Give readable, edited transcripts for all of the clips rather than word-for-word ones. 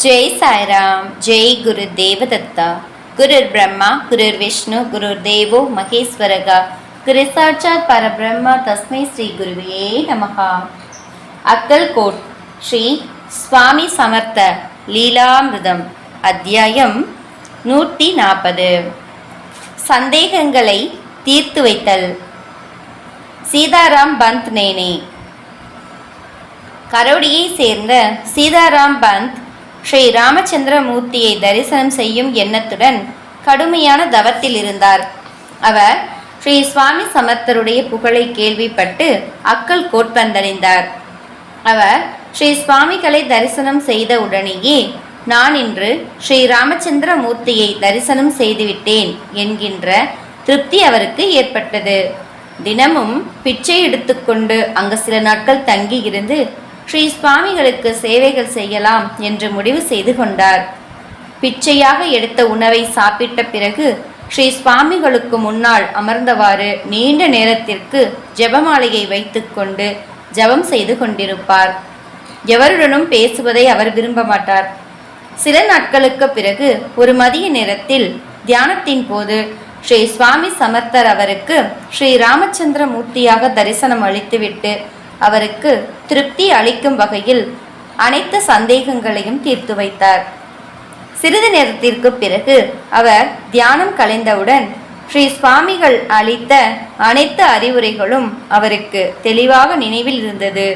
जय साई राम। जय गुरु देवदत्ता। गुरुर् ब्रह्मा गुरुर् विष्णु गुरुर्देवो महेश्वरः। गुरु साक्षात् परब्रह्म तस्मै श्री गुरुवे नमः। अक्कलकोट श्री स्वामी समर्थ லீலாமிருதம் அத்தியாயம் 140. சந்தேகங்களை தீர்த்து வைத்தல். சீதாராம் பந்த் நேனே. கரோடியை சேர்ந்த சீதாராம் பந்த் ஸ்ரீ ராமச்சந்திர மூர்த்தியை தரிசனம் செய்யும் எண்ணத்துடன் கடுமையான தவத்தில் இருந்தார். அவர் ஸ்ரீ சுவாமி சமர்த்தருடைய புகழை கேள்விப்பட்டு அக்கல்கோட் வந்தடைந்தார். அவர் ஸ்ரீ சுவாமிகளை தரிசனம் செய்த உடனேயே நான் இன்று ஸ்ரீ ராமச்சந்திர மூர்த்தியை தரிசனம் செய்துவிட்டேன் என்கின்ற திருப்தி அவருக்கு ஏற்பட்டது. தினமும் பிச்சை எடுத்துக்கொண்டு அங்கு சில நாட்கள் தங்கி இருந்து ஸ்ரீ சுவாமிகளுக்கு சேவைகள் செய்யலாம் என்று முடிவு செய்து கொண்டார். பிச்சையாக எடுத்த உணவை சாப்பிட்ட பிறகு ஸ்ரீ சுவாமிகளுக்கு முன்னால் அமர்ந்தவாறு நீண்ட நேரத்திற்கு ஜெபமாலையை வைத்துக்கொண்டு ஜபம் செய்து கொண்டிருப்பார். எவருடனும் பேசுவதை அவர் விரும்ப மாட்டார். சில நாட்களுக்கு பிறகு ஒரு மதிய நேரத்தில் தியானத்தின் போது ஸ்ரீ சுவாமி சமர்த்தர் அவருக்கு ஸ்ரீ ராமச்சந்திர மூர்த்தியாக தரிசனம் அளித்துவிட்டு அவருக்கு திருப்தி அளிக்கும் வகையில் அனைத்து சந்தேகங்களையும் தீர்த்து வைத்தார். சிறிது நேரத்திற்கு பிறகு அவர் தியானம் கலைந்தவுடன் ஸ்ரீ சுவாமிகள் அளித்த அனைத்து அறிவுரைகளும் அவருக்கு தெளிவாக நினைவில் இருந்தது.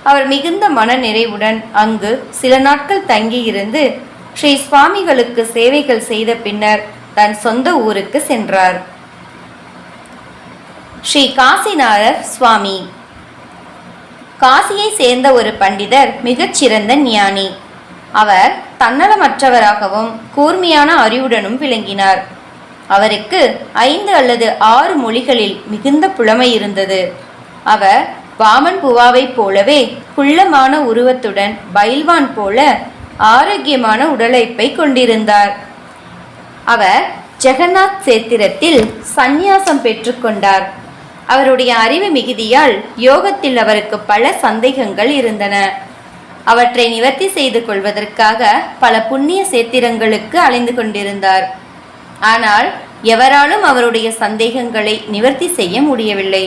அவர் மிகுந்த மன நிறைவுடன் அங்கு சில நாட்கள் தங்கியிருந்து ஸ்ரீ சுவாமிகளுக்கு சேவைகள் செய்த பின்னர் தன் சொந்த ஊருக்கு சென்றார். ஸ்ரீ காசிநாதர் சுவாமி. காசியை சேர்ந்த ஒரு பண்டிதர் மிகச்சிறந்த ஞானி. அவர் தன்னலமற்றவராகவும் கூர்மையான அறிவுடனும் விளங்கினார். அவருக்கு 5 அல்லது 6 மொழிகளில் மிகுந்த புலமை இருந்தது. அவர் வாமன் புவாவைப் போலவே குள்ளமான உருவத்துடன் பைல்வான் போல ஆரோக்கியமான உடலைப்பை கொண்டிருந்தார். அவர் ஜெகநாத் சேத்திரத்தில் சந்நியாசம் பெற்றுக்கொண்டார். அவருடைய அறிவு மிகுதியால் யோகத்தில் அவருக்கு பல சந்தேகங்கள் இருந்தன. அவற்றை நிவர்த்தி செய்து கொள்வதற்காக பல புண்ணிய சேத்திரங்களுக்கு அலைந்து கொண்டிருந்தார். ஆனால் எவராலும் அவருடைய சந்தேகங்களை நிவர்த்தி செய்ய முடியவில்லை.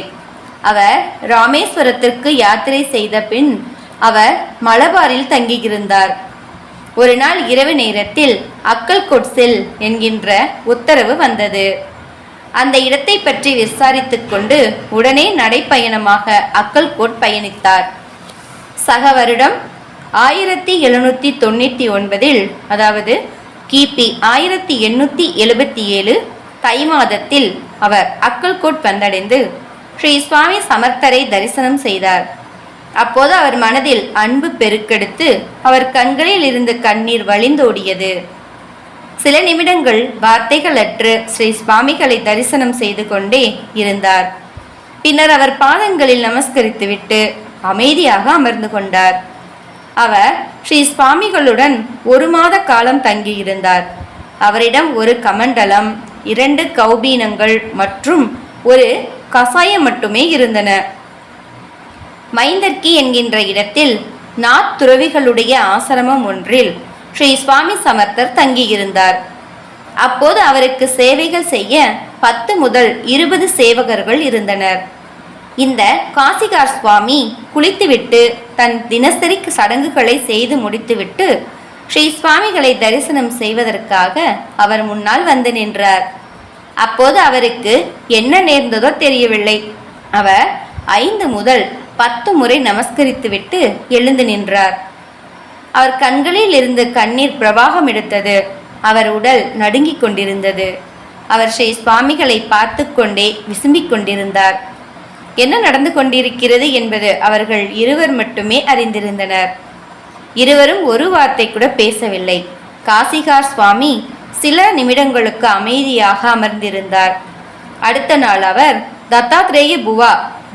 அவர் ராமேஸ்வரத்திற்கு யாத்திரை செய்த பின் அவர் மலபாரில் தங்கியிருந்தார். ஒரு நாள் இரவு நேரத்தில் அக்கல்கோட் செல் என்கின்ற உத்தரவு வந்தது. அந்த இடத்தை பற்றி விசாரித்து கொண்டு உடனே நடைப்பயணமாக அக்கல்கோட் பயணித்தார். சக வருடம் 1799 அதாவது கிபி 1877 தை மாதத்தில் அவர் அக்கல்கோட் வந்தடைந்து ஸ்ரீ சுவாமி சமர்த்தரை தரிசனம் செய்தார். அப்போது அவர் மனதில் அன்பு பெருக்கெடுத்து அவர் கண்களில் இருந்து கண்ணீர் வழிந்தோடியது. சில நிமிடங்கள் வார்த்தைகளற்று ஸ்ரீ சுவாமிகளை தரிசனம் செய்து கொண்டே இருந்தார். பின்னர் அவர் பாதங்களில் நமஸ்கரித்துவிட்டு அமைதியாக அமர்ந்து கொண்டார். அவர் ஸ்ரீ சுவாமிகளுடன் 1 மாத காலம் தங்கியிருந்தார். அவரிடம் ஒரு கமண்டலம், 2 கௌபீனங்கள் மற்றும் ஒரு கசாயம் மட்டுமே இருந்தன. மைந்தர்கி என்கின்ற இடத்தில் நாத் துறவிகளுடைய ஆசிரமம் ஒன்றில் ஸ்ரீ சுவாமி சமர்த்தர் தங்கியிருந்தார். அப்போது அவருக்கு சேவைகள் செய்ய 10 முதல் 20 சேவகர்கள் இருந்தனர். இந்த காசிகார் சுவாமி குளித்துவிட்டு தன் தினசரி சடங்குகளை செய்து முடித்துவிட்டு ஸ்ரீ சுவாமிகளை தரிசனம் செய்வதற்காக அவர் முன்னால் வந்து நின்றார். அப்போது அவருக்கு என்ன நேர்ந்ததோ தெரியவில்லை. அவர் 5 முதல் 10 முறை நமஸ்கரித்துவிட்டு எழுந்து நின்றார். அவர் கண்களில் இருந்து கண்ணீர் பிரவாகம் எடுத்தது. அவர் உடல் நடுங்கிக் கொண்டிருந்தது. அவர் ஸ்ரீ சுவாமிகளை பார்த்து கொண்டே விசும்பிக் கொண்டிருந்தார். என்ன நடந்து கொண்டிருக்கிறது என்பது அவர்கள் இருவர் மட்டுமே அறிந்திருந்தனர். இருவரும் ஒரு வார்த்தை கூட பேசவில்லை. காசிகார் சுவாமி சில நிமிடங்களுக்கு அமைதியாக அமர்ந்திருந்தார். அடுத்த நாள் அவர் தத்தாத்ரேய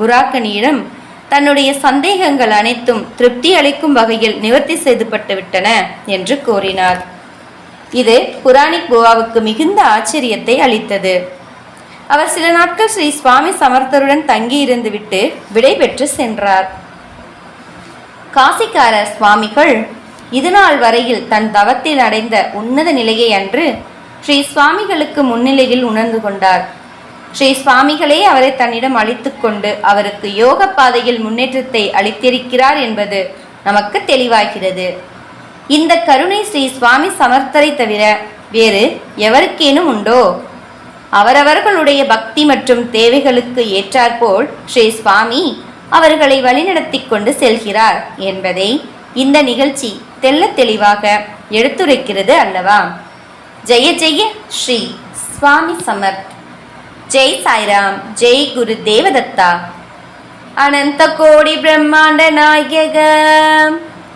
புராக்கனியிடம் தன்னுடைய சந்தேகங்கள் அனைத்தும் திருப்தி அளிக்கும் வகையில் நிவர்த்தி செய்துபட்டுவிட்டன என்று கூறினார். இது புராணிக் புவாவுக்கு மிகுந்த ஆச்சரியத்தை அளித்தது. அவர் சில நாட்கள் ஸ்ரீ சுவாமி சமர்த்தருடன் தங்கியிருந்து விட்டு விடை பெற்று சென்றார். காசிக்காரர் சுவாமிகள் இதுநாள் வரையில் தன் தவத்தில் அடைந்த உன்னத நிலையை அன்று ஸ்ரீ சுவாமிகளுக்கு முன்னிலையில் உணர்ந்து கொண்டார். ஸ்ரீ சுவாமிகளே அவரை தன்னிடம் அழைத்து கொண்டு அவருக்கு யோக பாதையில் முன்னேற்றத்தை அளித்திருக்கிறார் என்பது நமக்கு தெளிவாகிறது. இந்த கருணை ஸ்ரீ சுவாமி சமர்த்தரை தவிர வேறு எவருக்கேனும் உண்டோ? அவரவர்களுடைய பக்தி மற்றும் தேவைகளுக்கு ஏற்றாற்போல் ஸ்ரீ சுவாமி அவர்களை வழிநடத்தி கொண்டு செல்கிறார் என்பதை இந்த நிகழ்ச்சி தெள்ளத் தெளிவாக எடுத்துரைக்கிறது அல்லவா? ஜெய ஜெய ஸ்ரீ சுவாமி சமர்த். ஜெய் சாய்ராம். ஜெய் குரு தேவதத்தா. அனந்த கோடி பிரம்மாண்ட நாயக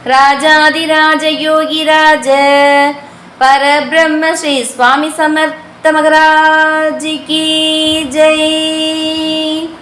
ராஜாதிராஜ யோகிராஜ பரபிரம்ம ஸ்ரீ சுவாமி சமர்த்த மகராஜ் கி ஜெய்.